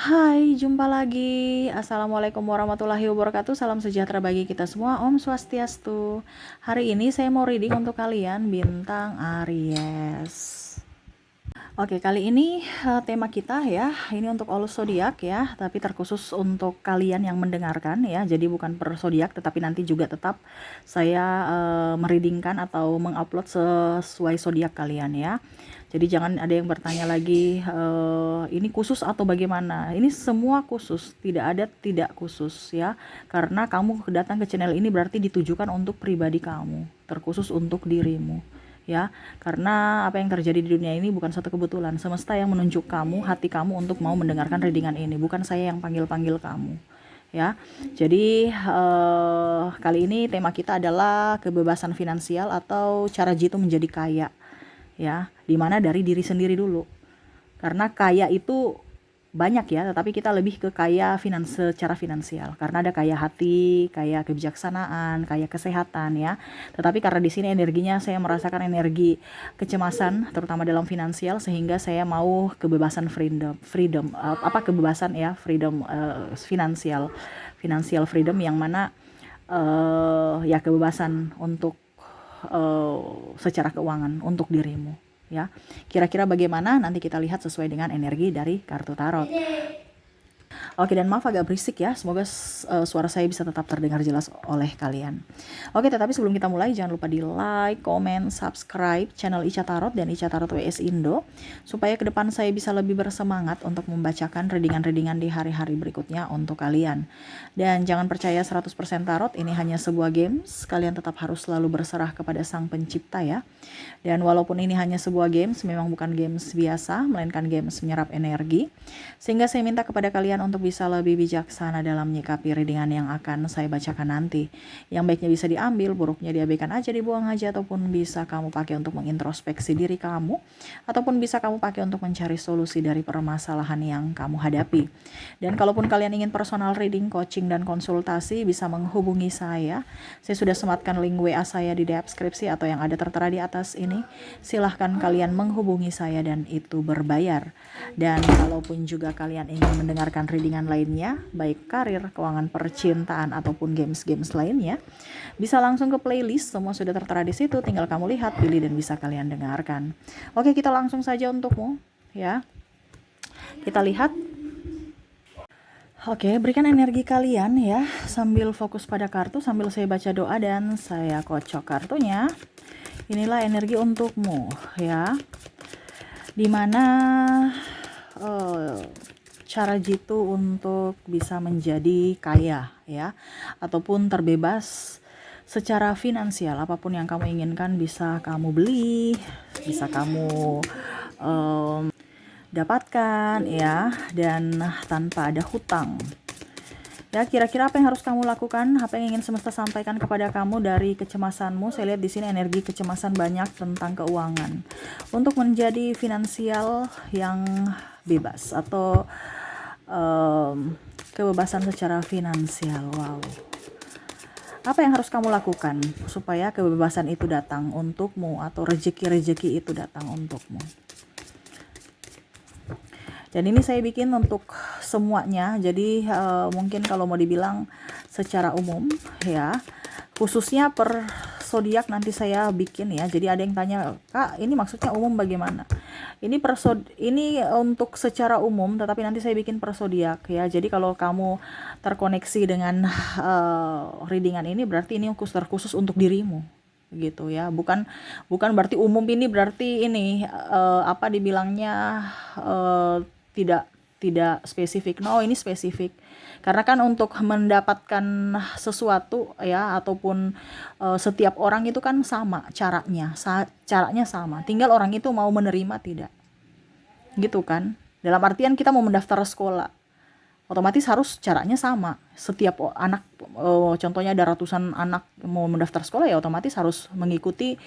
Hai, jumpa lagi. Assalamualaikum warahmatullahi wabarakatuh. Salam sejahtera bagi kita semua. Om Swastiastu. Hari ini saya mau reading untuk kalian bintang Aries. Oke, kali ini tema kita ya, ini untuk all zodiak ya, tapi terkhusus untuk kalian yang mendengarkan ya. Jadi bukan per zodiak, tetapi nanti juga tetap saya mereadingkan atau mengupload sesuai zodiak kalian ya. Jadi jangan ada yang bertanya lagi ini khusus atau bagaimana. Ini semua khusus, tidak ada tidak khusus ya. Karena kamu datang ke channel ini berarti ditujukan untuk pribadi kamu, terkhusus untuk dirimu. Ya, karena apa yang terjadi di dunia ini bukan satu kebetulan. Semesta yang menunjuk kamu, hati kamu untuk mau mendengarkan readingan ini, bukan saya yang panggil-panggil kamu. Ya, jadi kali ini tema kita adalah kebebasan finansial atau cara Jitu menjadi kaya. Ya, dimana dari diri sendiri dulu. Karena kaya itu banyak ya, tetapi kita lebih ke kaya secara finansial. Karena ada kaya hati, kaya kebijaksanaan, kaya kesehatan ya. Tetapi karena di sini energinya saya merasakan energi kecemasan, terutama dalam finansial, sehingga saya mau kebebasan kebebasan ya, freedom finansial freedom yang mana ya kebebasan untuk secara keuangan untuk dirimu. Ya, kira-kira bagaimana nanti kita lihat sesuai dengan energi dari kartu tarot. Oke, dan maaf agak berisik ya, semoga suara saya bisa tetap terdengar jelas oleh kalian. Oke, tetapi sebelum kita mulai jangan lupa di like, comment, subscribe channel Ica Tarot dan Ica Tarot WS Indo, supaya ke depan saya bisa lebih bersemangat untuk membacakan readingan-readingan di hari-hari berikutnya untuk kalian. Dan jangan percaya 100% tarot, ini hanya sebuah games, kalian tetap harus selalu berserah kepada Sang Pencipta ya. Dan walaupun ini hanya sebuah games, memang bukan games biasa, melainkan games menyerap energi. Sehingga saya minta kepada kalian untuk bisa lebih bijaksana dalam menyikapi readingan yang akan saya bacakan nanti. Yang baiknya bisa diambil, buruknya diabaikan aja, dibuang aja, ataupun bisa kamu pakai untuk mengintrospeksi diri kamu, ataupun bisa kamu pakai untuk mencari solusi dari permasalahan yang kamu hadapi. Dan kalaupun kalian ingin personal reading, coaching, dan konsultasi, bisa menghubungi saya. Saya sudah sematkan link WA saya di deskripsi atau yang ada tertera di atas ini. Silahkan kalian menghubungi saya dan itu berbayar. Dan kalaupun juga kalian ingin mendengarkan readingan lainnya, baik karir, keuangan, percintaan, ataupun games-games lainnya, bisa langsung ke playlist, semua sudah tertera di situ, tinggal kamu lihat, pilih, dan bisa kalian dengarkan. Oke, kita langsung saja untukmu ya. Kita lihat. Oke, berikan energi kalian ya, sambil fokus pada kartu, sambil saya baca doa dan saya kocok kartunya. Inilah energi untukmu ya, dimana cara Jitu untuk bisa menjadi kaya ya, ataupun terbebas secara finansial. Apapun yang kamu inginkan bisa kamu beli, bisa kamu dapatkan ya, dan tanpa ada hutang. Ya, kira-kira apa yang harus kamu lakukan? Apa yang ingin semesta sampaikan kepada kamu dari kecemasanmu? Saya lihat di sini energi kecemasan banyak tentang keuangan. Untuk menjadi finansial yang bebas atau kebebasan secara finansial. Wow. Apa yang harus kamu lakukan supaya kebebasan itu datang untukmu atau rezeki-rezeki itu datang untukmu? Dan ini saya bikin untuk semuanya, jadi mungkin kalau mau dibilang secara umum ya, khususnya per zodiak nanti saya bikin ya. Jadi ada yang tanya, Kak, ini maksudnya umum bagaimana? Ini ini untuk secara umum, tetapi nanti saya bikin per zodiak ya. Jadi kalau kamu terkoneksi dengan readingan ini, berarti ini terkhusus untuk dirimu gitu ya. Bukan berarti umum ini berarti ini apa dibilangnya tidak spesifik. No, ini spesifik. Karena kan untuk mendapatkan sesuatu ya, ataupun setiap orang itu kan sama caranya sama. Tinggal orang itu mau menerima tidak. Gitu kan. Dalam artian kita mau mendaftar sekolah, otomatis harus caranya sama. Setiap anak, contohnya ada ratusan anak mau mendaftar sekolah, ya otomatis harus mengikuti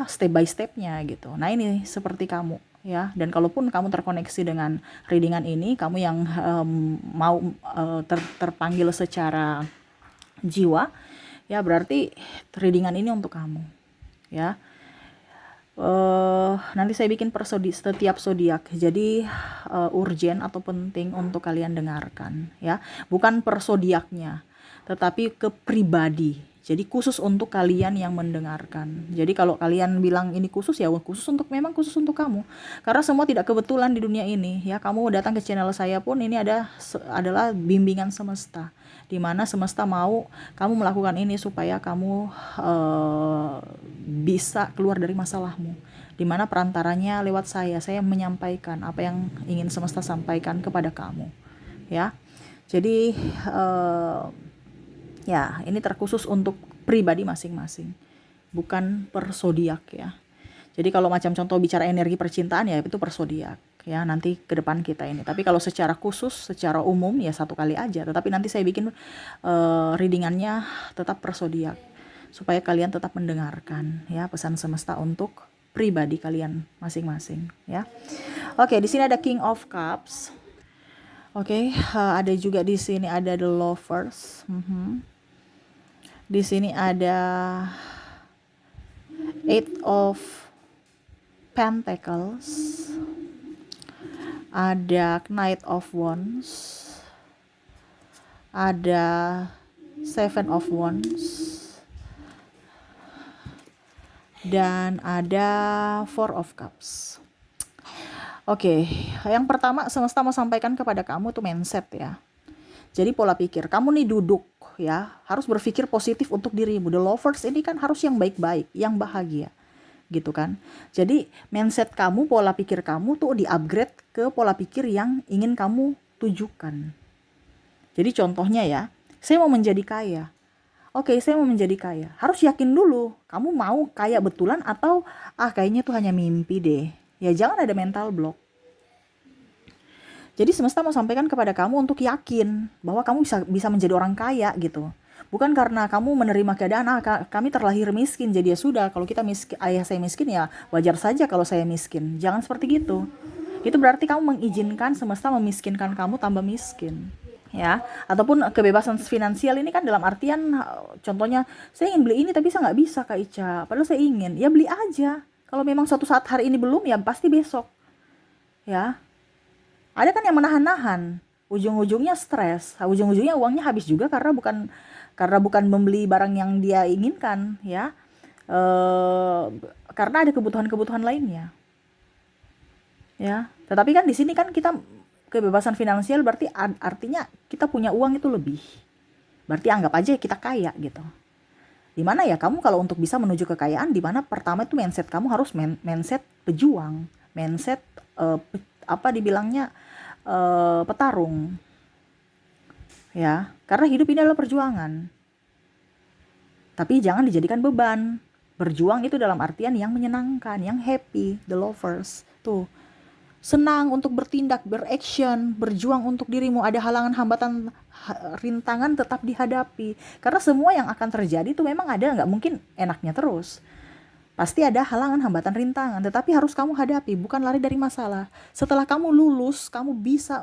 step by stepnya gitu. Nah, ini seperti kamu ya. Dan kalaupun kamu terkoneksi dengan readingan ini, kamu yang mau terpanggil secara jiwa ya, berarti readingan ini untuk kamu ya. Nanti saya bikin per setiap zodiak. Jadi urgent atau penting untuk kalian dengarkan ya. Bukan per zodiaknya, tetapi ke pribadi. Jadi khusus untuk kalian yang mendengarkan. Jadi kalau kalian bilang ini khusus ya memang khusus untuk kamu. Karena semua tidak kebetulan di dunia ini ya. Kamu datang ke channel saya pun ini adalah bimbingan semesta. Di mana semesta mau kamu melakukan ini supaya kamu bisa keluar dari masalahmu. Di mana perantaranya lewat saya menyampaikan apa yang ingin semesta sampaikan kepada kamu. Ya. Jadi ya, ini terkhusus untuk pribadi masing-masing, bukan per zodiak ya. Jadi kalau macam contoh bicara energi percintaan ya itu per zodiak ya, nanti ke depan kita ini. Tapi kalau secara khusus, secara umum ya satu kali aja. Tetapi nanti saya bikin readingannya tetap per zodiak supaya kalian tetap mendengarkan ya pesan semesta untuk pribadi kalian masing-masing ya. Oke, di sini ada King of Cups. Oke, ada juga di sini ada The Lovers. Di sini ada Eight of Pentacles, ada Knight of Wands, ada Seven of Wands, dan ada Four of Cups. Oke, yang pertama semesta mau sampaikan kepada kamu itu mindset ya. Jadi pola pikir, kamu nih duduk ya, harus berpikir positif untuk dirimu. The Lovers ini kan harus yang baik-baik, yang bahagia. Gitu kan. Jadi mindset kamu, pola pikir kamu tuh di-upgrade ke pola pikir yang ingin kamu tujukan. Jadi contohnya ya, saya mau menjadi kaya. Oke, saya mau menjadi kaya. Harus yakin dulu, kamu mau kaya betulan atau kayaknya itu hanya mimpi deh. Ya jangan ada mental block. Jadi semesta mau sampaikan kepada kamu untuk yakin bahwa kamu bisa menjadi orang kaya gitu. Bukan karena kamu menerima keadaan, kami terlahir miskin, jadi ya sudah, kalau kita miskin, ayah saya miskin ya wajar saja kalau saya miskin. Jangan seperti gitu. Itu berarti kamu mengizinkan semesta memiskinkan kamu tambah miskin. Ya, ataupun kebebasan finansial ini kan dalam artian contohnya saya ingin beli ini tapi saya nggak bisa Kak Ica, padahal saya ingin, ya beli aja. Kalau memang suatu saat hari ini belum ya pasti besok. Ya, ada kan yang menahan-nahan, ujung-ujungnya stres, ujung-ujungnya uangnya habis juga karena bukan membeli barang yang dia inginkan ya, karena ada kebutuhan-kebutuhan lainnya ya. Tetapi kan di sini kan kita kebebasan finansial berarti artinya kita punya uang itu lebih, berarti anggap aja kita kaya gitu. Dimana ya kamu kalau untuk bisa menuju kekayaan, dimana pertama itu mindset kamu harus mindset pejuang, mindset dibilangnya petarung ya, karena hidup ini adalah perjuangan, tapi jangan dijadikan beban. Berjuang itu dalam artian yang menyenangkan, yang happy. The Lovers tuh senang untuk bertindak, beraction, berjuang untuk dirimu. Ada halangan, hambatan, rintangan tetap dihadapi, karena semua yang akan terjadi itu memang ada, nggak mungkin enaknya terus. Pasti ada halangan, hambatan, rintangan, tetapi harus kamu hadapi, bukan lari dari masalah. Setelah kamu lulus, kamu bisa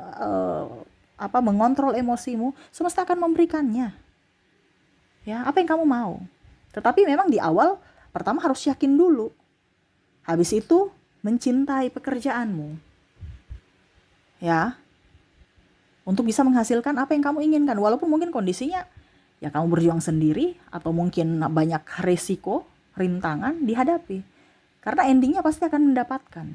mengontrol emosimu, semesta akan memberikannya. Ya, apa yang kamu mau. Tetapi memang di awal, pertama harus yakin dulu. Habis itu, mencintai pekerjaanmu. Ya, untuk bisa menghasilkan apa yang kamu inginkan. Walaupun mungkin kondisinya, ya kamu berjuang sendiri, atau mungkin banyak resiko, rintangan dihadapi, karena endingnya pasti akan mendapatkan.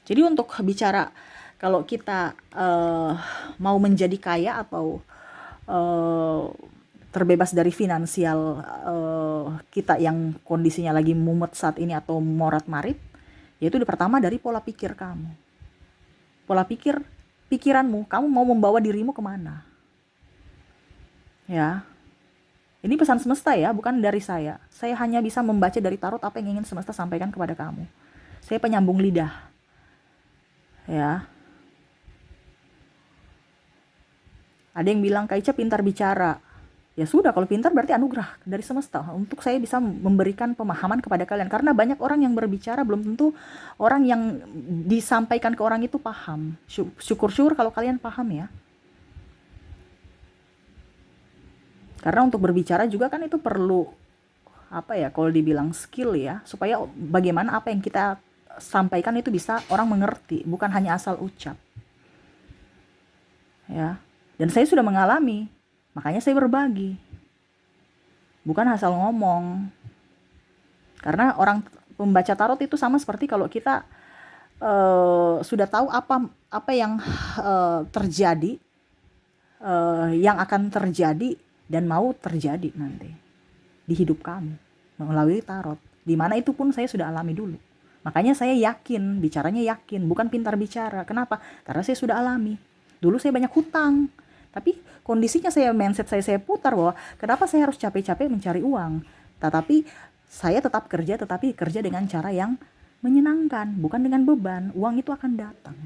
Jadi untuk bicara kalau kita mau menjadi kaya atau terbebas dari finansial kita yang kondisinya lagi mumet saat ini atau morat-marit, yaitu pertama dari pola pikir kamu, pola pikiranmu, kamu mau membawa dirimu kemana ya. Ini pesan semesta ya, bukan dari saya. Saya hanya bisa membaca dari tarot apa yang ingin semesta sampaikan kepada kamu. Saya penyambung lidah. Ya. Ada yang bilang, Kak Ica pintar bicara. Ya sudah, kalau pintar berarti anugerah dari semesta. Untuk saya bisa memberikan pemahaman kepada kalian. Karena banyak orang yang berbicara, belum tentu orang yang disampaikan ke orang itu paham. Syukur-syukur kalau kalian paham ya. Karena untuk berbicara juga kan itu perlu apa ya, kalau dibilang skill ya, supaya bagaimana apa yang kita sampaikan itu bisa orang mengerti, bukan hanya asal ucap. Ya. Dan saya sudah mengalami, makanya saya berbagi. Bukan asal ngomong. Karena orang pembaca tarot itu sama seperti kalau kita sudah tahu apa yang terjadi, yang akan terjadi dan mau terjadi nanti di hidup kamu melalui tarot. Dimana itu pun saya sudah alami dulu. Makanya saya yakin, bicaranya yakin, bukan pintar bicara. Kenapa? Karena saya sudah alami. Dulu saya banyak hutang, tapi kondisinya mindset saya putar bahwa kenapa saya harus capek-capek mencari uang. Tetapi saya tetap kerja, tetapi kerja dengan cara yang menyenangkan, bukan dengan beban. Uang itu akan datang.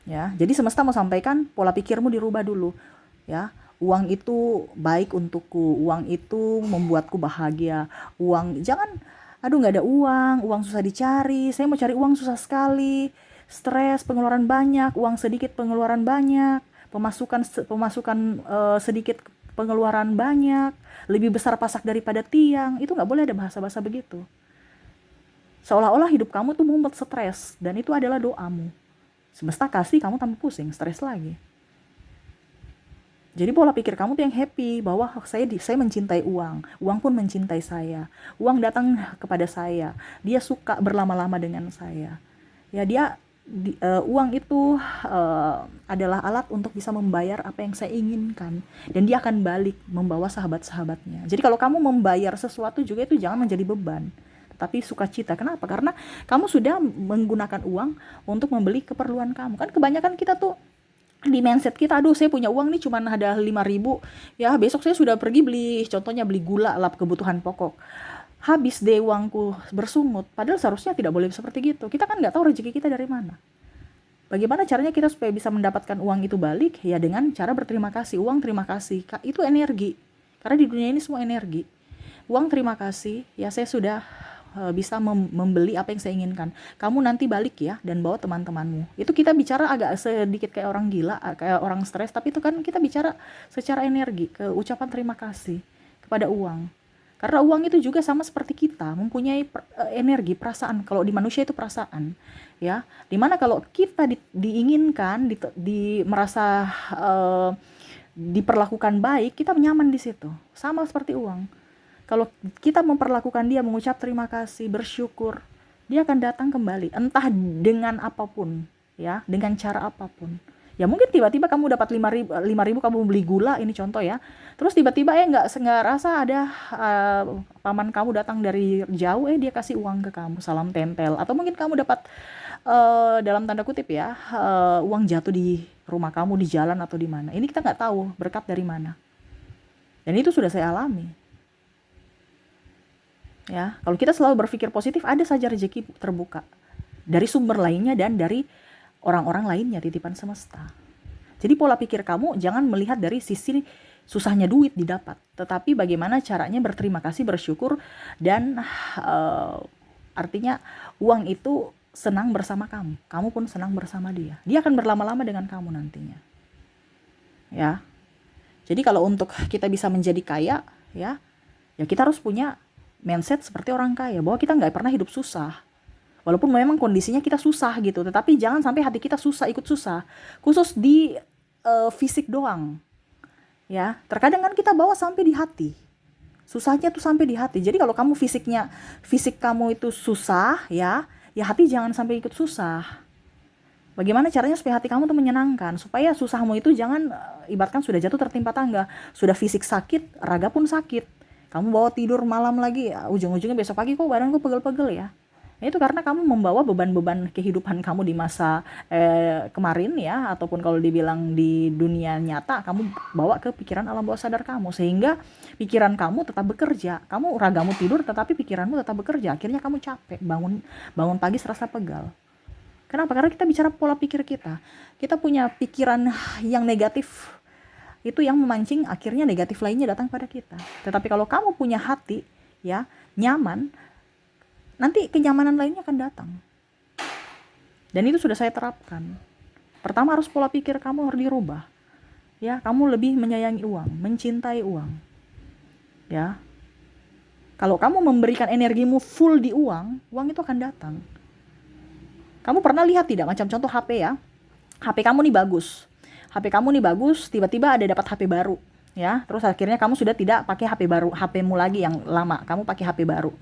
Ya, jadi semesta mau sampaikan pola pikirmu dirubah dulu. Ya, uang itu baik untukku, uang itu membuatku bahagia. Uang, jangan, aduh nggak ada uang susah dicari, saya mau cari uang susah sekali, stres, pengeluaran banyak, uang sedikit pengeluaran banyak, pemasukan sedikit pengeluaran banyak, lebih besar pasak daripada tiang. Itu nggak boleh ada bahasa-bahasa begitu. Seolah-olah hidup kamu tuh mumet, stres, dan itu adalah doamu. Semesta kasih kamu tambah pusing, stres lagi. Jadi pola pikir kamu tuh yang happy, bahwa saya mencintai uang, uang pun mencintai saya, uang datang kepada saya, dia suka berlama-lama dengan saya. Ya, uang itu adalah alat untuk bisa membayar apa yang saya inginkan, dan dia akan balik membawa sahabat-sahabatnya. Jadi kalau kamu membayar sesuatu juga itu jangan menjadi beban, tapi sukacita. Kenapa? Karena kamu sudah menggunakan uang untuk membeli keperluan kamu. Kan kebanyakan kita tuh di mindset kita, aduh saya punya uang nih cuma ada 5.000, ya besok saya sudah pergi beli, contohnya beli gula lah, kebutuhan pokok, habis deh uangku bersungut. Padahal seharusnya tidak boleh seperti gitu. Kita kan nggak tahu rezeki kita dari mana. Bagaimana caranya kita supaya bisa mendapatkan uang itu balik? Ya dengan cara berterima kasih. Uang terima kasih, itu energi, karena di dunia ini semua energi. Uang terima kasih, ya saya sudah bisa membeli apa yang saya inginkan. Kamu nanti balik ya, dan bawa teman-temanmu. Itu kita bicara agak sedikit kayak orang gila, kayak orang stres, tapi itu kan kita bicara secara energi, ke ucapan terima kasih kepada uang. Karena uang itu juga sama seperti kita, mempunyai energi, perasaan. Kalau di manusia itu perasaan, ya. Dimana kalau kita diinginkan, merasa diperlakukan baik, kita nyaman di situ. Sama seperti uang. Kalau kita memperlakukan dia, mengucap terima kasih, bersyukur, dia akan datang kembali, entah dengan apapun, ya, dengan cara apapun. Ya mungkin tiba-tiba kamu dapat 5.000 kamu beli gula, ini contoh ya. Terus tiba-tiba nggak rasa ada paman kamu datang dari jauh, dia kasih uang ke kamu, salam tempel. Atau mungkin kamu dapat dalam tanda kutip ya, uang jatuh di rumah kamu, di jalan atau di mana. Ini kita nggak tahu berkat dari mana. Dan itu sudah saya alami. Ya, kalau kita selalu berpikir positif, ada saja rezeki terbuka dari sumber lainnya dan dari orang-orang lainnya, titipan semesta. Jadi pola pikir kamu jangan melihat dari sisi susahnya duit didapat, tetapi bagaimana caranya berterima kasih, bersyukur, dan artinya uang itu senang bersama kamu, kamu pun senang bersama dia. Dia akan berlama-lama dengan kamu nantinya. Ya. Jadi kalau untuk kita bisa menjadi kaya, ya kita harus punya mindset seperti orang kaya, bahwa kita nggak pernah hidup susah. Walaupun memang kondisinya kita susah gitu, tetapi jangan sampai hati kita susah, ikut susah. Khusus di fisik doang. Ya, terkadang kan kita bawa sampai di hati. Susahnya tuh sampai di hati. Jadi kalau kamu fisik kamu itu susah, ya hati jangan sampai ikut susah. Bagaimana caranya supaya hati kamu tuh menyenangkan, supaya susahmu itu jangan ibaratkan sudah jatuh tertimpa tangga, sudah fisik sakit, raga pun sakit. Kamu bawa tidur malam lagi, ujung-ujungnya besok pagi kok badanku pegel-pegel ya. Nah, itu karena kamu membawa beban-beban kehidupan kamu di masa kemarin ya, ataupun kalau dibilang di dunia nyata, kamu bawa ke pikiran alam bawah sadar kamu, sehingga pikiran kamu tetap bekerja. Kamu ragamu tidur tetapi pikiranmu tetap bekerja. Akhirnya kamu capek, bangun pagi serasa pegal. Kenapa? Karena kita bicara pola pikir kita. Kita punya pikiran yang negatif, itu yang memancing akhirnya negatif lainnya datang pada kita. Tetapi kalau kamu punya hati, ya, nyaman, nanti kenyamanan lainnya akan datang. Dan itu sudah saya terapkan. Pertama harus pola pikir kamu harus dirubah. Ya, kamu lebih menyayangi uang, mencintai uang. Ya. Kalau kamu memberikan energimu full di uang, uang itu akan datang. Kamu pernah lihat tidak, macam contoh HP ya, HP kamu nih bagus, HP kamu nih bagus, tiba-tiba ada dapat HP baru, ya, terus akhirnya kamu sudah tidak pakai HP baru, HP-mu lagi yang lama, kamu pakai HP baru,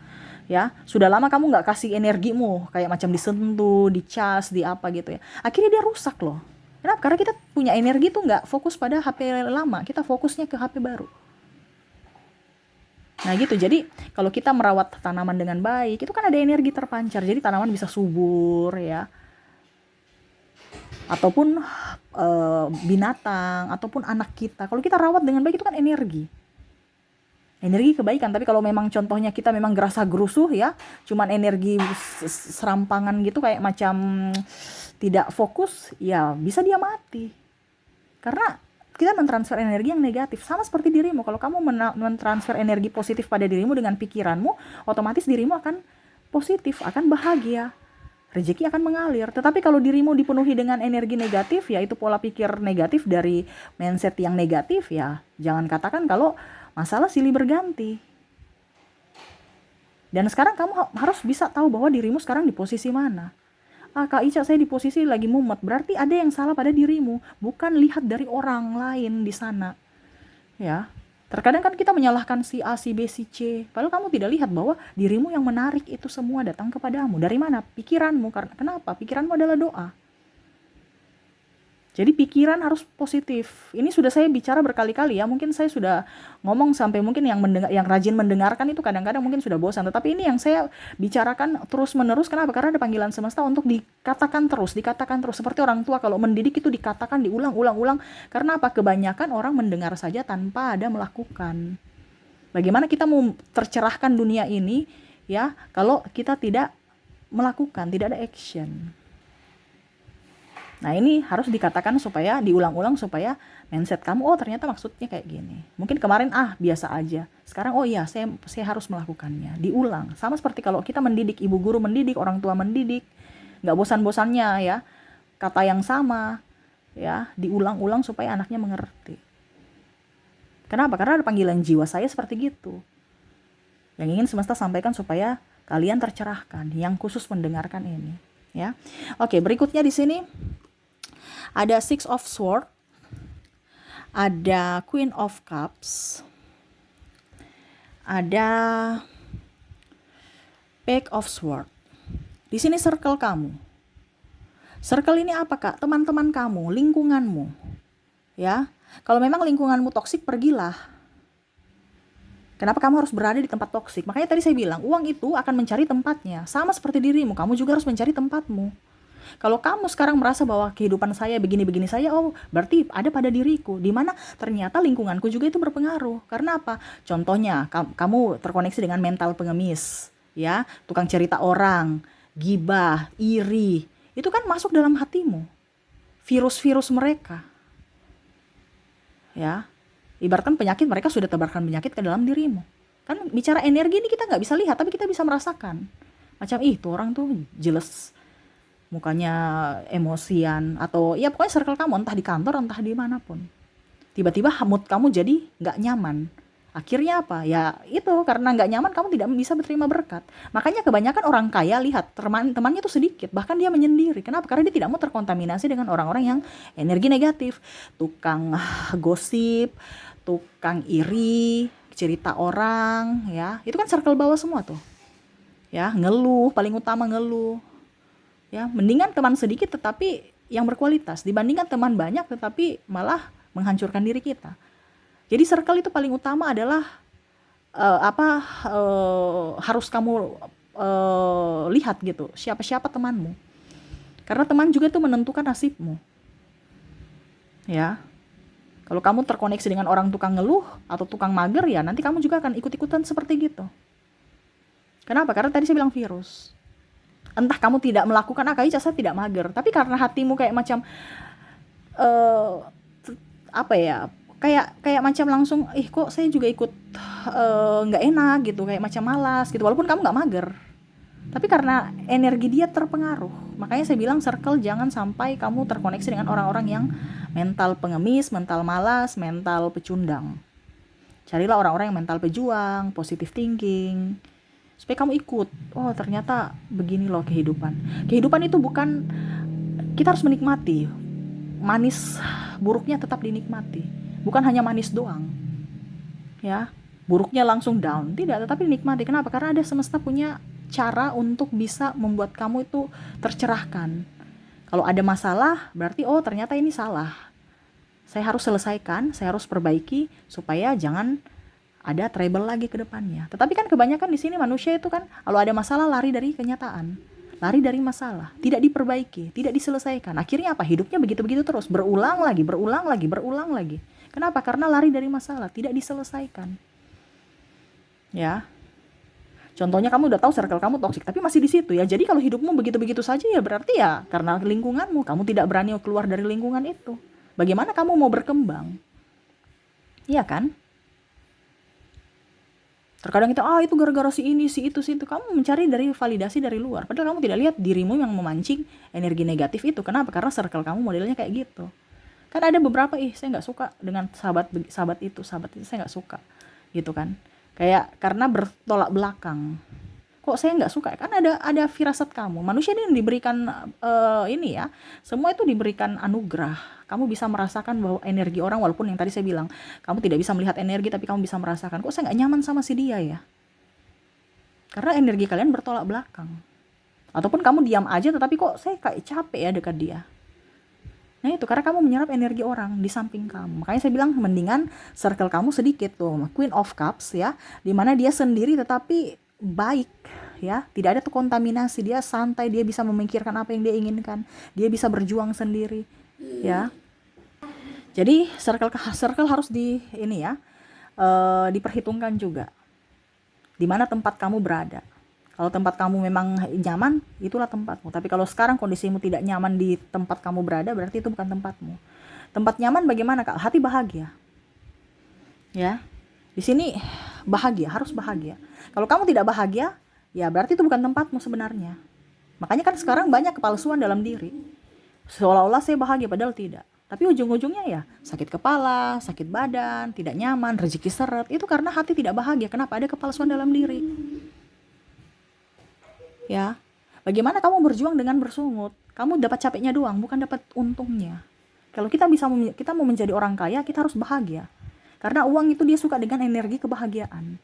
ya, sudah lama kamu nggak kasih energimu, kayak macam disentuh, dicas, di apa gitu ya, akhirnya dia rusak loh. Kenapa? Karena kita punya energi tuh nggak fokus pada HP lama, kita fokusnya ke HP baru. Nah gitu, jadi kalau kita merawat tanaman dengan baik, itu kan ada energi terpancar, jadi tanaman bisa subur ya, ataupun binatang, ataupun anak kita. Kalau kita rawat dengan baik itu kan energi kebaikan. Tapi kalau memang contohnya kita memang gerasa gerusuh ya, cuman energi serampangan gitu, kayak macam tidak fokus, ya bisa dia mati. Karena kita mentransfer energi yang negatif. Sama seperti dirimu, kalau kamu mentransfer energi positif pada dirimu dengan pikiranmu, otomatis dirimu akan positif, akan bahagia, rezeki akan mengalir. Tetapi kalau dirimu dipenuhi dengan energi negatif, yaitu pola pikir negatif dari mindset yang negatif, ya jangan katakan kalau masalah silih berganti. Dan sekarang kamu harus bisa tahu bahwa dirimu sekarang di posisi mana. Kak Ica, saya di posisi lagi mumet. Berarti ada yang salah pada dirimu, bukan lihat dari orang lain di sana. Ya. Terkadang kan kita menyalahkan si A, si B, si C. Padahal kamu tidak lihat bahwa dirimu yang menarik itu semua datang kepadamu. Dari mana? Pikiranmu. Kenapa? Pikiranmu adalah doa. Jadi pikiran harus positif. Ini sudah saya bicara berkali-kali ya. Mungkin saya sudah ngomong sampai mungkin yang rajin mendengarkan itu kadang-kadang mungkin sudah bosan. Tetapi ini yang saya bicarakan terus-menerus. Kenapa? Karena ada panggilan semesta untuk dikatakan terus. Seperti orang tua kalau mendidik itu dikatakan diulang-ulang. Karena apa? Kebanyakan orang mendengar saja tanpa ada melakukan. Bagaimana kita mau tercerahkan dunia ini ya kalau kita tidak melakukan, tidak ada action. Nah ini harus dikatakan supaya diulang-ulang, supaya mindset kamu, oh ternyata maksudnya kayak gini. Mungkin kemarin biasa aja, sekarang oh iya saya harus melakukannya. Diulang, sama seperti kalau kita mendidik, ibu guru mendidik, orang tua mendidik, nggak bosan-bosannya ya, kata yang sama ya, diulang-ulang supaya anaknya mengerti. Kenapa? Karena ada panggilan jiwa saya seperti gitu, yang ingin semesta sampaikan supaya kalian tercerahkan, yang khusus mendengarkan ini ya. Oke, berikutnya di sini ada Six of Swords, ada Queen of Cups, ada Page of Swords. Di sini circle kamu. Circle ini apa Kak? Teman-teman kamu, lingkunganmu. Ya. Kalau memang lingkunganmu toksik, pergilah. Kenapa kamu harus berada di tempat toksik? Makanya tadi saya bilang, uang itu akan mencari tempatnya. Sama seperti dirimu, kamu juga harus mencari tempatmu. Kalau kamu sekarang merasa bahwa kehidupan saya begini-begini saya, oh berarti ada pada diriku, dimana ternyata lingkunganku juga itu berpengaruh. Karena apa? Contohnya, kamu terkoneksi dengan mental pengemis, ya, tukang cerita orang, gibah, iri, itu kan masuk dalam hatimu, virus-virus mereka, ya. Ibaratkan penyakit, mereka sudah tebarkan penyakit ke dalam dirimu. Kan bicara energi ini kita nggak bisa lihat, tapi kita bisa merasakan. Macam itu orang tuh jelas, mukanya emosian, atau ya pokoknya circle kamu, entah di kantor, entah di manapun. Tiba-tiba mood kamu jadi nggak nyaman. Akhirnya apa? Ya itu, karena nggak nyaman kamu tidak bisa berterima berkat. Makanya kebanyakan orang kaya, lihat temannya tuh sedikit, bahkan dia menyendiri. Kenapa? Karena dia tidak mau terkontaminasi dengan orang-orang yang energi negatif. Tukang gosip, tukang iri, cerita orang, ya. Itu kan circle bawah semua tuh. Ya, ngeluh, paling utama ngeluh. Ya, mendingan teman sedikit tetapi yang berkualitas dibandingkan teman banyak tetapi malah menghancurkan diri kita. Jadi circle itu paling utama adalah harus kamu lihat gitu, siapa-siapa temanmu. Karena teman juga itu menentukan nasibmu. Ya. Kalau kamu terkoneksi dengan orang tukang ngeluh atau tukang mager, ya nanti kamu juga akan ikut-ikutan seperti gitu. Kenapa? Karena tadi saya bilang virus. Entah kamu tidak melakukan, Kak Ica saya tidak mager, tapi karena hatimu kayak macam kayak macam langsung, kok saya juga ikut nggak enak gitu, kayak macam malas gitu, walaupun kamu nggak mager, tapi karena energi dia terpengaruh. Makanya saya bilang circle jangan sampai kamu terkoneksi dengan orang-orang yang mental pengemis, mental malas, mental pecundang. Carilah orang-orang yang mental pejuang, positive thinking, supaya kamu ikut. Oh, ternyata begini loh kehidupan. Kehidupan itu bukan, kita harus menikmati. Manis buruknya tetap dinikmati. Bukan hanya manis doang. Ya, buruknya langsung down. Tidak, tetapi dinikmati. Kenapa? Karena ada semesta punya cara untuk bisa membuat kamu itu tercerahkan. Kalau ada masalah, berarti oh ternyata ini salah. Saya harus selesaikan, saya harus perbaiki supaya jangan ada trouble lagi ke depannya. Tetapi kan kebanyakan di sini manusia itu kan kalau ada masalah lari dari kenyataan, lari dari masalah, tidak diperbaiki, tidak diselesaikan. Akhirnya apa? Hidupnya begitu-begitu terus, berulang lagi, berulang lagi, berulang lagi. Kenapa? Karena lari dari masalah, tidak diselesaikan. Ya. Contohnya kamu udah tahu circle kamu toksik, tapi masih di situ ya. Jadi kalau hidupmu begitu-begitu saja ya berarti ya karena lingkunganmu, kamu tidak berani keluar dari lingkungan itu. Bagaimana kamu mau berkembang? Iya kan? Terkadang kita, itu gara-gara si ini, si itu, si itu. Kamu mencari dari validasi dari luar. Padahal kamu tidak lihat dirimu yang memancing energi negatif itu. Kenapa? Karena circle kamu modelnya kayak gitu. Kan ada beberapa, saya nggak suka dengan sahabat itu, saya nggak suka. Gitu kan. Kayak karena bertolak belakang. Kok saya nggak suka? Kan ada firasat kamu. Manusia ini diberikan ini ya, semua itu diberikan anugerah. Kamu bisa merasakan bahwa energi orang, walaupun yang tadi saya bilang kamu tidak bisa melihat energi, tapi kamu bisa merasakan. Kok saya nggak nyaman sama si dia ya? Karena energi kalian bertolak belakang. Ataupun kamu diam aja, tetapi kok saya kayak capek ya dekat dia. Nah itu karena kamu menyerap energi orang di samping kamu. Makanya saya bilang mendingan circle kamu sedikit tuh, Queen of Cups ya, dimana dia sendiri tetapi baik ya, tidak ada tuh kontaminasi, dia santai, dia bisa memikirkan apa yang dia inginkan, dia bisa berjuang sendiri ya. Jadi circle harus diperhitungkan juga di mana tempat kamu berada. Kalau tempat kamu memang nyaman, itulah tempatmu. Tapi kalau sekarang kondisimu tidak nyaman di tempat kamu berada, berarti itu bukan tempatmu. Tempat nyaman bagaimana, Kak? Hati bahagia. Ya. Di sini bahagia, harus bahagia. Kalau kamu tidak bahagia, ya berarti itu bukan tempatmu sebenarnya. Makanya kan sekarang banyak kepalsuan dalam diri. Seolah-olah saya bahagia, padahal tidak. Tapi ujung-ujungnya ya sakit kepala, sakit badan, tidak nyaman, rezeki seret. Itu karena hati tidak bahagia. Kenapa? Ada kepalsuan dalam diri. Ya, bagaimana kamu berjuang dengan bersungut? Kamu dapat capeknya doang, bukan dapat untungnya. Kalau kita mau menjadi orang kaya, kita harus bahagia. Karena uang itu dia suka dengan energi kebahagiaan.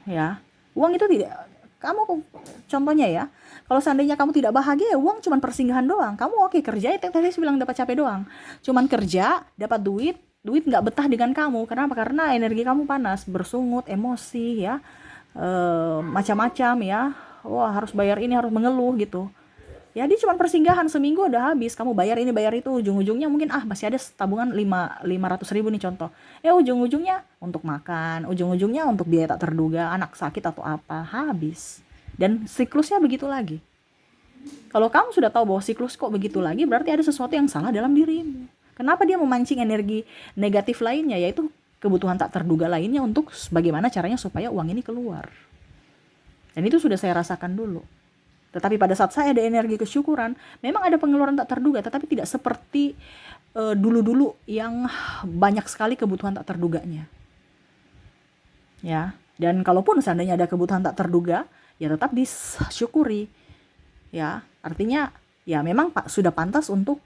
Ya, uang itu tidak. Contohnya ya, kalau seandainya kamu tidak bahagia, uang cuma persinggahan doang. Kamu oke kerja, itu tadi saya bilang dapat capek doang. Cuman kerja, dapat duit nggak betah dengan kamu. Kenapa? Karena energi kamu panas, bersungut, emosi ya, macam-macam ya. Wah harus bayar ini, harus mengeluh gitu ya. Dia cuma persinggahan, seminggu udah habis, kamu bayar ini bayar itu, ujung-ujungnya mungkin masih ada tabungan 500.000 nih contoh, ujung-ujungnya untuk makan, ujung-ujungnya untuk biaya tak terduga, anak sakit atau apa, habis. Dan siklusnya begitu lagi. Kalau kamu sudah tahu bahwa siklus kok begitu lagi, berarti ada sesuatu yang salah dalam dirimu. Kenapa dia memancing energi negatif lainnya, yaitu kebutuhan tak terduga lainnya untuk bagaimana caranya supaya uang ini keluar. Dan itu sudah saya rasakan dulu. Tetapi pada saat saya ada energi kesyukuran, memang ada pengeluaran tak terduga, tetapi tidak seperti dulu-dulu yang banyak sekali kebutuhan tak terduganya. Ya, dan kalaupun seandainya ada kebutuhan tak terduga, ya tetap disyukuri. Ya, artinya ya memang sudah pantas untuk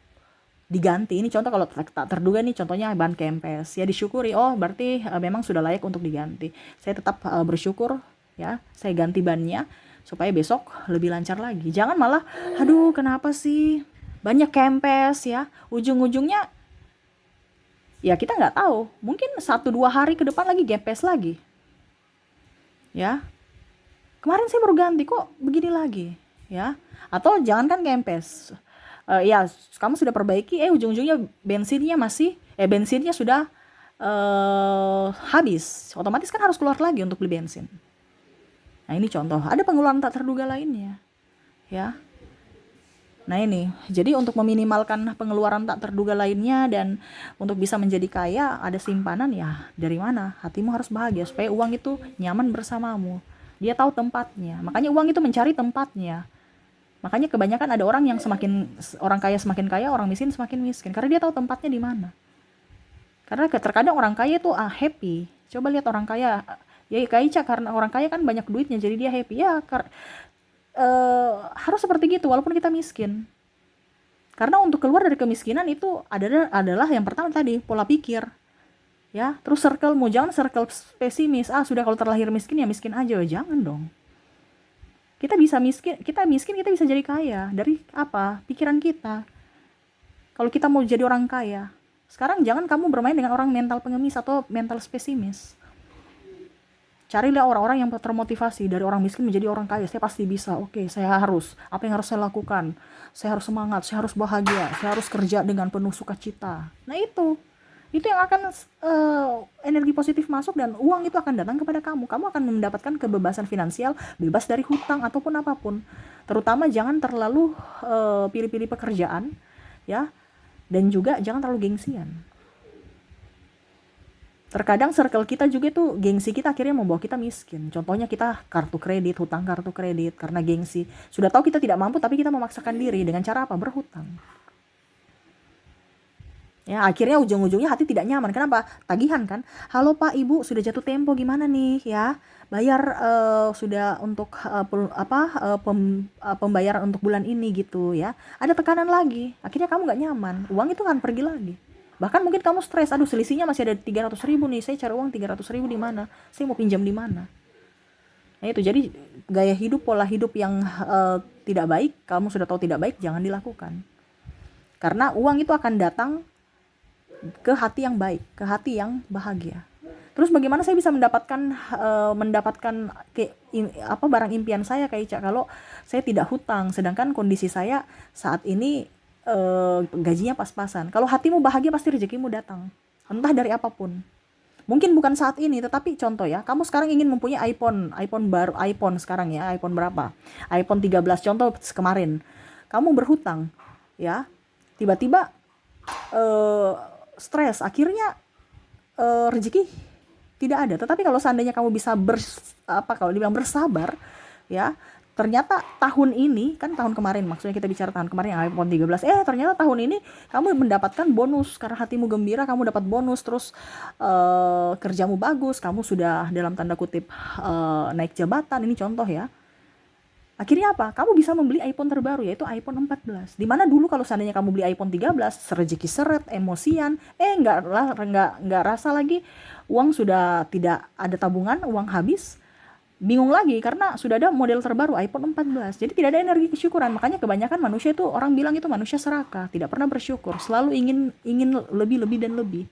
diganti. Ini contoh kalau tak terduga nih, contohnya ban kempes, ya disyukuri. Oh, berarti memang sudah layak untuk diganti. Saya tetap bersyukur. Ya, saya ganti bannya supaya besok lebih lancar lagi. Jangan malah, aduh kenapa sih banyak kempes ya, ujung-ujungnya ya kita nggak tahu, mungkin 1-2 hari ke depan lagi kempes lagi ya. Kemarin saya baru ganti kok begini lagi ya. Atau jangankan kempes, ya kamu sudah perbaiki, ujung-ujungnya bensinnya sudah habis, otomatis kan harus keluar lagi untuk beli bensin. Nah ini contoh, ada pengeluaran tak terduga lainnya ya. Nah ini, jadi untuk meminimalkan pengeluaran tak terduga lainnya dan untuk bisa menjadi kaya, ada simpanan ya. Dari mana? Hatimu harus bahagia supaya uang itu nyaman bersamamu. Dia tahu tempatnya, makanya uang itu mencari tempatnya. Makanya kebanyakan ada orang yang orang kaya semakin kaya, orang miskin semakin miskin, karena dia tahu tempatnya di mana. Karena terkadang orang kaya tuh happy. Coba lihat orang kaya, ya Kak Ica, karena orang kaya kan banyak duitnya jadi dia happy. Ya harus seperti gitu walaupun kita miskin. Karena untuk keluar dari kemiskinan itu adalah yang pertama tadi, pola pikir. Ya, terus circle-mu jangan circle pesimis. Sudah kalau terlahir miskin ya miskin aja. Jangan dong. Kita miskin, kita bisa jadi kaya. Dari apa? Pikiran kita. Kalau kita mau jadi orang kaya, sekarang jangan kamu bermain dengan orang mental pengemis atau mental pesimis. Carilah orang-orang yang termotivasi dari orang miskin menjadi orang kaya. Saya pasti bisa. Oke, saya harus. Apa yang harus saya lakukan? Saya harus semangat, saya harus bahagia, saya harus kerja dengan penuh sukacita. Nah itu yang akan energi positif masuk dan uang itu akan datang kepada kamu. Kamu akan mendapatkan kebebasan finansial, bebas dari hutang ataupun apapun. Terutama jangan terlalu pilih-pilih pekerjaan, ya. Dan juga jangan terlalu gengsian. Terkadang circle kita juga tuh gengsi kita akhirnya membawa kita miskin. Contohnya kita kartu kredit, hutang kartu kredit karena gengsi. Sudah tahu kita tidak mampu tapi kita memaksakan diri dengan cara apa? Berhutang. Ya, akhirnya ujung-ujungnya hati tidak nyaman. Kenapa? Tagihan kan? Halo Pak, Ibu, sudah jatuh tempo gimana nih ya? Bayar sudah untuk pembayaran untuk bulan ini gitu ya. Ada tekanan lagi. Akhirnya kamu nggak nyaman. Uang itu kan pergi lagi. Bahkan mungkin kamu stres, aduh selisihnya masih ada 300.000 nih, saya cari uang 300.000 di mana? Saya mau pinjam di mana? Nah itu, jadi gaya hidup, pola hidup yang tidak baik, kamu sudah tahu tidak baik, jangan dilakukan. Karena uang itu akan datang ke hati yang baik, ke hati yang bahagia. Terus bagaimana saya bisa mendapatkan barang impian saya Kak Ica kalau saya tidak hutang, sedangkan kondisi saya saat ini gajinya pas-pasan. Kalau hatimu bahagia pasti rezekimu datang, entah dari apapun. Mungkin bukan saat ini, tetapi contoh ya, kamu sekarang ingin mempunyai iPhone baru, iPhone sekarang ya, iPhone berapa? iPhone 13 contoh kemarin. Kamu berhutang, ya. Tiba-tiba stres, akhirnya rezeki tidak ada. Tetapi kalau seandainya kamu bisa kalau dibilang bersabar, ya, ternyata tahun ini, kan tahun kemarin, maksudnya kita bicara tahun kemarin yang iPhone 13, ternyata tahun ini kamu mendapatkan bonus, karena hatimu gembira, kamu dapat bonus, terus kerjamu bagus, kamu sudah dalam tanda kutip naik jabatan, ini contoh ya. Akhirnya apa? Kamu bisa membeli iPhone terbaru, yaitu iPhone 14. Dimana dulu kalau seandainya kamu beli iPhone 13, rezeki seret, emosian, nggak rasa lagi, uang sudah tidak ada tabungan, uang habis, bingung lagi karena sudah ada model terbaru iPhone 14. Jadi tidak ada energi kesyukuran. Makanya kebanyakan manusia itu, orang bilang itu manusia serakah, tidak pernah bersyukur, selalu ingin lebih dan lebih.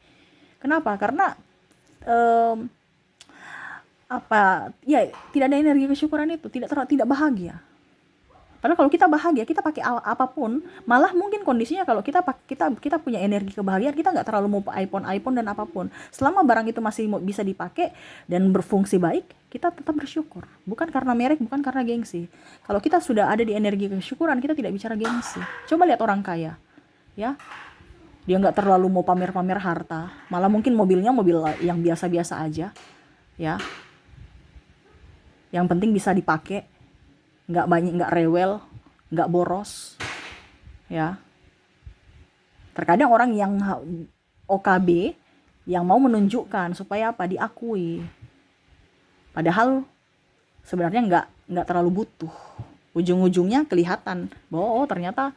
Kenapa? Karena tidak ada energi kesyukuran itu, tidak bahagia. Padahal kalau kita bahagia, kita pakai apapun, malah mungkin kondisinya kalau kita punya energi kebahagiaan, kita nggak terlalu mau iPhone dan apapun. Selama barang itu masih bisa dipakai dan berfungsi baik, kita tetap bersyukur. Bukan karena merek, bukan karena gengsi. Kalau kita sudah ada di energi kesyukuran, kita tidak bicara gengsi. Coba lihat orang kaya, ya. Dia nggak terlalu mau pamer-pamer harta, malah mungkin mobilnya mobil yang biasa-biasa aja, ya. Yang penting bisa dipakai, nggak banyak, nggak rewel, nggak boros, ya. Terkadang orang yang OKB yang mau menunjukkan supaya apa, diakui, padahal sebenarnya nggak terlalu butuh. Ujung-ujungnya kelihatan bahwa ternyata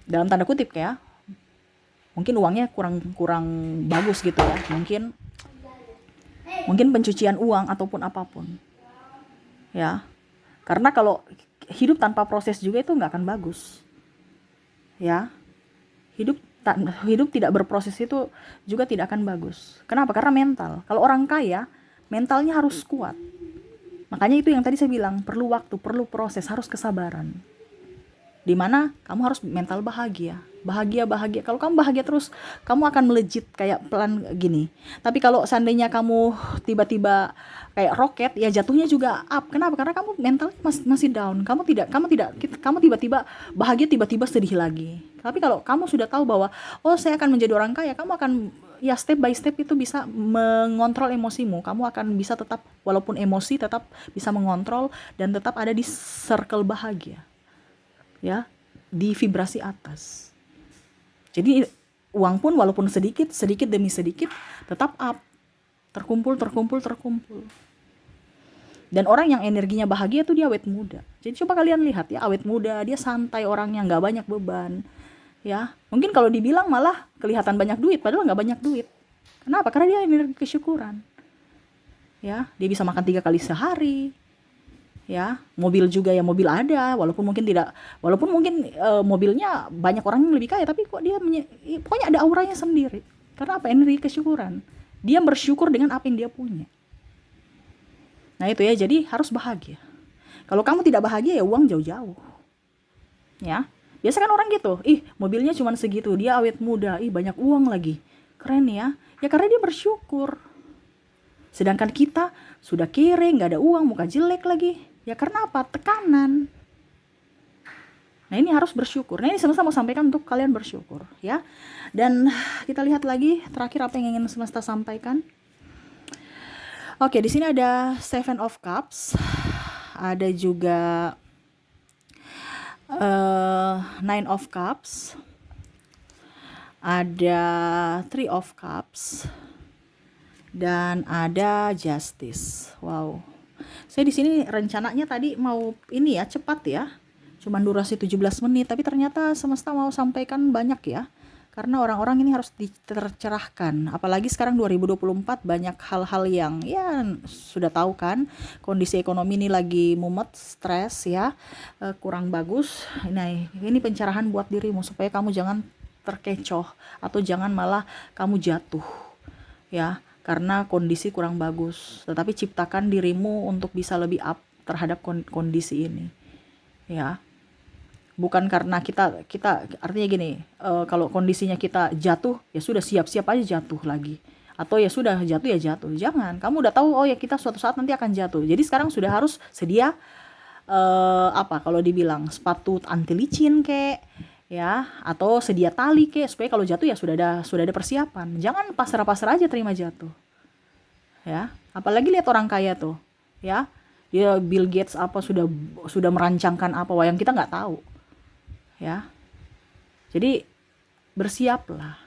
dalam tanda kutip ya, mungkin uangnya kurang bagus gitu ya, mungkin pencucian uang ataupun apapun, ya. Karena kalau hidup tanpa proses juga itu nggak akan bagus, ya. Hidup tidak berproses itu juga tidak akan bagus. Kenapa? Karena mental. Kalau orang kaya, mentalnya harus kuat. Makanya itu yang tadi saya bilang, perlu waktu, perlu proses, harus kesabaran. Dimana kamu harus mental bahagia. Kalau kamu bahagia terus, kamu akan melejit kayak pelan gini. Tapi kalau seandainya kamu tiba-tiba kayak roket, ya jatuhnya juga up. Kenapa? Karena kamu mentalnya masih down. Kamu tiba-tiba bahagia, tiba-tiba sedih lagi. Tapi kalau kamu sudah tahu bahwa saya akan menjadi orang kaya, kamu akan ya step by step itu bisa mengontrol emosimu. Kamu akan bisa tetap, walaupun emosi, tetap bisa mengontrol dan tetap ada di circle bahagia, ya, di vibrasi atas. Jadi uang pun walaupun sedikit demi sedikit tetap up, terkumpul. Dan orang yang energinya bahagia tuh dia awet muda. Jadi coba kalian lihat ya, awet muda, dia santai orangnya, nggak banyak beban. Ya, mungkin kalau dibilang malah kelihatan banyak duit, padahal nggak banyak duit. Kenapa? Karena dia energi kesyukuran. Ya, dia bisa makan 3 kali sehari. Ya, mobil juga ya, mobil ada, walaupun mungkin mobilnya banyak orang yang lebih kaya, tapi kok dia pokoknya ada auranya sendiri. Karena apa? Energi kesyukuran. Dia bersyukur dengan apa yang dia punya. Nah itu ya, jadi harus bahagia. Kalau kamu tidak bahagia ya uang jauh-jauh. Ya, biasa kan orang gitu, mobilnya cuma segitu, dia awet muda, banyak uang lagi, keren ya. Ya karena dia bersyukur. Sedangkan kita sudah kere, nggak ada uang, muka jelek lagi. Ya karena apa? Tekanan. Nah ini harus bersyukur. Nah ini semesta mau sampaikan untuk kalian bersyukur ya. Dan kita lihat lagi terakhir apa yang ingin semesta sampaikan. Oke, di sini ada Seven of Cups, ada juga Nine of Cups, ada Three of Cups, dan ada Justice. Wow, saya di sini rencananya tadi mau ini ya cepat ya, cuman durasi 17 menit, tapi ternyata semesta mau sampaikan banyak ya. Karena orang-orang ini harus tercerahkan. Apalagi sekarang 2024 banyak hal-hal yang ya sudah tahu kan, kondisi ekonomi ini lagi mumet, stres ya, kurang bagus. Nah, ini pencerahan buat dirimu supaya kamu jangan terkecoh atau jangan malah kamu jatuh ya, karena kondisi kurang bagus. Tetapi ciptakan dirimu untuk bisa lebih up terhadap kondisi ini. Ya. Bukan karena kita artinya gini, kalau kondisinya kita jatuh ya sudah siap-siap aja jatuh lagi, atau ya sudah jatuh ya jatuh. Jangan, kamu udah tahu oh ya kita suatu saat nanti akan jatuh, jadi sekarang sudah harus sedia kalau dibilang sepatu anti licin kek ya, atau sedia tali kek, supaya kalau jatuh ya sudah ada persiapan. Jangan pasrah-pasrah aja terima jatuh ya. Apalagi lihat orang kaya tuh ya, dia Bill Gates apa sudah merancangkan apa yang kita nggak tahu ya. Jadi bersiaplah.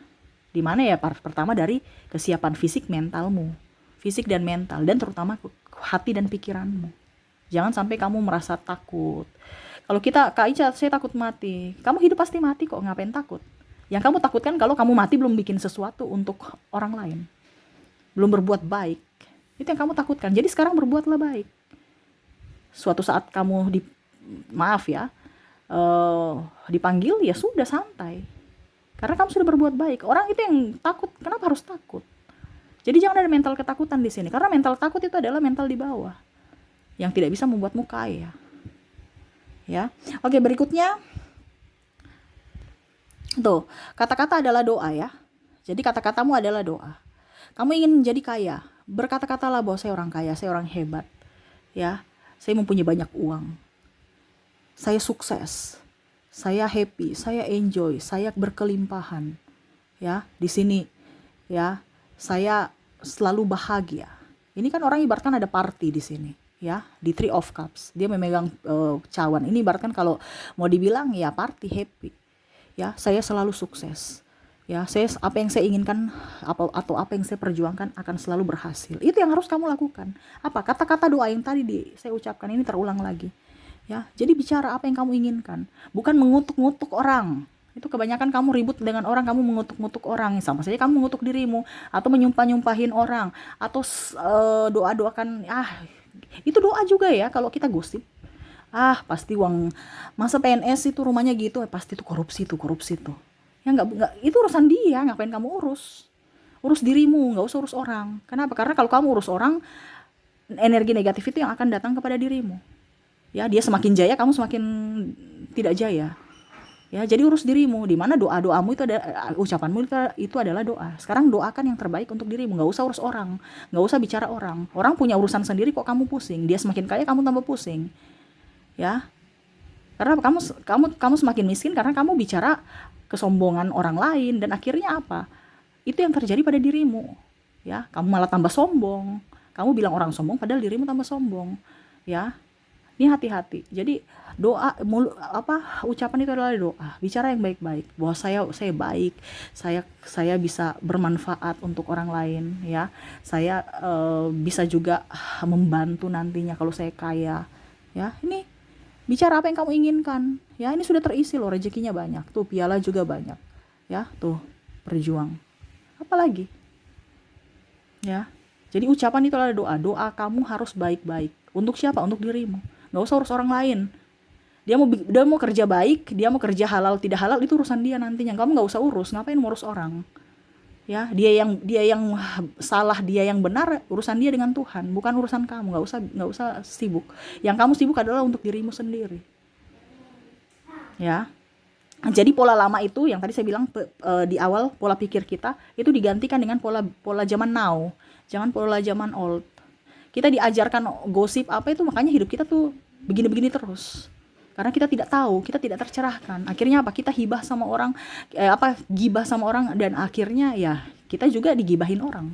Di mana ya? Pertama dari kesiapan fisik dan mental, dan terutama hati dan pikiranmu. Jangan sampai kamu merasa takut. Kalau Kak Ica, saya takut mati. Kamu hidup pasti mati kok, ngapain takut? Yang kamu takutkan kalau kamu mati belum bikin sesuatu untuk orang lain, belum berbuat baik. Itu yang kamu takutkan. Jadi sekarang berbuatlah baik. Suatu saat kamu dipanggil ya sudah santai, karena kamu sudah berbuat baik. Orang itu yang takut, kenapa harus takut? Jadi jangan ada mental ketakutan di sini, karena mental takut itu adalah mental di bawah yang tidak bisa membuatmu kaya ya. Oke, berikutnya tuh, kata-kata adalah doa ya. Jadi kata-katamu adalah doa. Kamu ingin menjadi kaya, berkata-katalah bahwa saya orang kaya, saya orang hebat ya, saya mempunyai banyak uang, saya sukses, saya happy, saya enjoy, saya berkelimpahan ya di sini ya, saya selalu bahagia. Ini kan orang ibaratkan ada party di sini ya, di Three of Cups dia memegang cawan. Ini ibaratkan kalau mau dibilang ya party, happy ya, saya selalu sukses ya, apa yang saya inginkan atau apa yang saya perjuangkan akan selalu berhasil. Itu yang harus kamu lakukan. Apa kata-kata doa yang tadi saya ucapkan ini terulang lagi ya. Jadi bicara apa yang kamu inginkan, bukan mengutuk-ngutuk orang. Itu kebanyakan kamu ribut dengan orang, kamu mengutuk-ngutuk orang, sama saja kamu mengutuk dirimu, atau menyumpah-nyumpahin orang, atau doa-doakan. Itu doa juga ya. Kalau kita gosip, pasti uang masa PNS itu rumahnya gitu, pasti itu korupsi tuh ya. Nggak, itu urusan dia, ngapain kamu urus dirimu, nggak usah urus orang. Kenapa? Karena kalau kamu urus orang, energi negatif itu yang akan datang kepada dirimu ya. Dia semakin jaya, kamu semakin tidak jaya ya. Jadi urus dirimu, di mana doa-doamu itu ada, ucapanmu itu adalah doa. Sekarang doakan yang terbaik untuk dirimu, nggak usah urus orang, nggak usah bicara orang. Orang punya urusan sendiri kok kamu pusing. Dia semakin kaya, kamu tambah pusing ya. Karena kamu semakin miskin karena kamu bicara kesombongan orang lain, dan akhirnya apa? Itu yang terjadi pada dirimu ya. Kamu malah tambah sombong. Kamu bilang orang sombong padahal dirimu tambah sombong ya. Ini hati-hati. Jadi doa ucapan itu adalah doa. Bicara yang baik-baik. Bahwa saya baik, saya bisa bermanfaat untuk orang lain ya. Saya bisa juga membantu nantinya kalau saya kaya. Ya, ini bicara apa yang kamu inginkan. Ya, ini sudah terisi loh, rezekinya banyak. Tuh piala juga banyak. Ya, tuh berjuang. Apalagi? Ya. Jadi ucapan itu adalah doa. Doa kamu harus baik-baik. Untuk siapa? Untuk dirimu. Nggak usah urus orang lain. Dia mau kerja baik, dia mau kerja halal tidak halal, itu urusan dia nantinya. Kamu nggak usah urus. Ngapain ngurus orang? Ya, dia yang salah, dia yang benar, urusan dia dengan Tuhan, bukan urusan kamu. Nggak usah sibuk. Yang kamu sibuk adalah untuk dirimu sendiri. Ya. Jadi pola lama itu yang tadi saya bilang di awal, pola pikir kita itu digantikan dengan pola zaman now. Jangan pola zaman old. Kita diajarkan gosip apa itu, makanya hidup kita tuh begini-begini terus. Karena kita tidak tahu, kita tidak tercerahkan. Akhirnya apa? Kita gibah sama orang, dan akhirnya ya kita juga digibahin orang.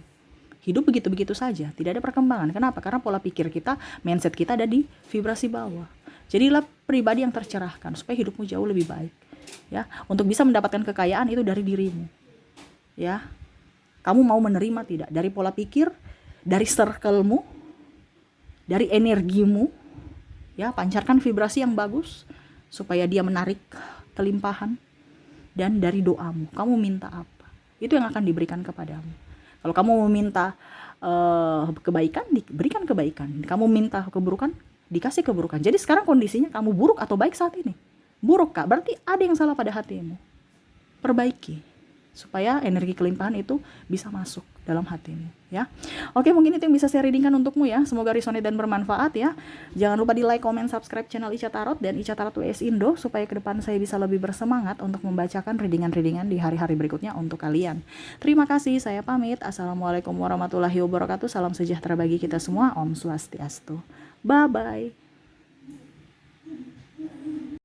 Hidup begitu-begitu saja, tidak ada perkembangan. Kenapa? Karena pola pikir kita, mindset kita ada di vibrasi bawah. Jadilah pribadi yang tercerahkan supaya hidupmu jauh lebih baik. Ya, untuk bisa mendapatkan kekayaan itu dari dirimu. Ya. Kamu mau menerima tidak? Dari pola pikir, dari circle-mu, dari energimu, ya, pancarkan vibrasi yang bagus supaya dia menarik kelimpahan, dan dari doamu. Kamu minta apa? Itu yang akan diberikan kepadamu. Kalau kamu meminta kebaikan, diberikan kebaikan. Kamu minta keburukan, dikasih keburukan. Jadi sekarang kondisinya kamu buruk atau baik saat ini? Buruk, Kak. Berarti ada yang salah pada hatimu. Perbaiki supaya energi kelimpahan itu bisa masuk dalam hatimu, ya. Oke, mungkin itu yang bisa saya readingkan untukmu ya. Semoga resonate dan bermanfaat ya. Jangan lupa di like, comment, subscribe channel Ica Tarot dan Ica Tarot WS Indo supaya ke depan saya bisa lebih bersemangat untuk membacakan readingan-readingan di hari-hari berikutnya untuk kalian. Terima kasih, saya pamit. Assalamualaikum warahmatullahi wabarakatuh. Salam sejahtera bagi kita semua. Om Swastiastu. Bye bye.